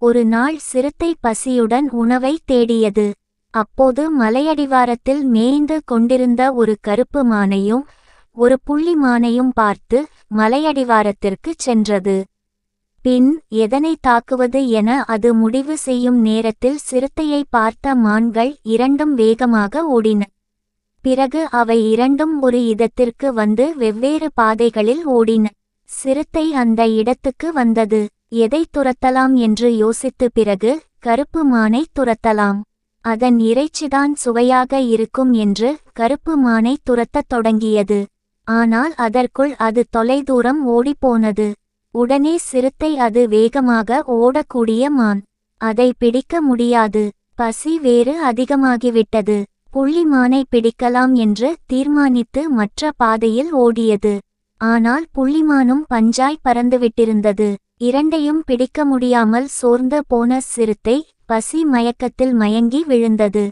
ஒரு நாள் சிறுத்தை பசியுடன் உணவை தேடியது. அப்போது மலையடிவாரத்தில் மேய்ந்து கொண்டிருந்த ஒரு கருப்பு மானையும் ஒரு புள்ளி மானையும் பார்த்து மலையடிவாரத்திற்குச் சென்றது. பின் எதனை தாக்குவது என அது முடிவு செய்யும் நேரத்தில் சிறுத்தையை பார்த்த மான்கள் இரண்டும் வேகமாக ஓடின. பிறகு அவை இரண்டும் ஒரு இடத்திற்கு வந்து வெவ்வேறு பாதைகளில் ஓடின. சிறுத்தை அந்த இடத்துக்கு வந்தது. எதை துரத்தலாம் என்று யோசித்து பிறகு கருப்பு மானை துரத்தலாம், அதன் இறைச்சிதான் சுவையாக இருக்கும் என்று கருப்பு மானை துரத்தத் தொடங்கியது. ஆனால் அதற்குள் அது தொலைதூரம் ஓடிப்போனது. உடனே சிறுத்தை அது வேகமாக ஓடக்கூடிய மான். அதை பிடிக்க முடியாது. பசி வேறு அதிகமாகிவிட்டது. புள்ளிமானை பிடிக்கலாம் என்று தீர்மானித்து மற்ற பாதையில் ஓடியது. ஆனால் புள்ளிமானும் பஞ்சாய் பறந்துவிட்டிருந்தது. இரண்டையும் பிடிக்க முடியாமல் சோர்ந்து போன சிறுத்தை பசி மயக்கத்தில் மயங்கி விழுந்தது.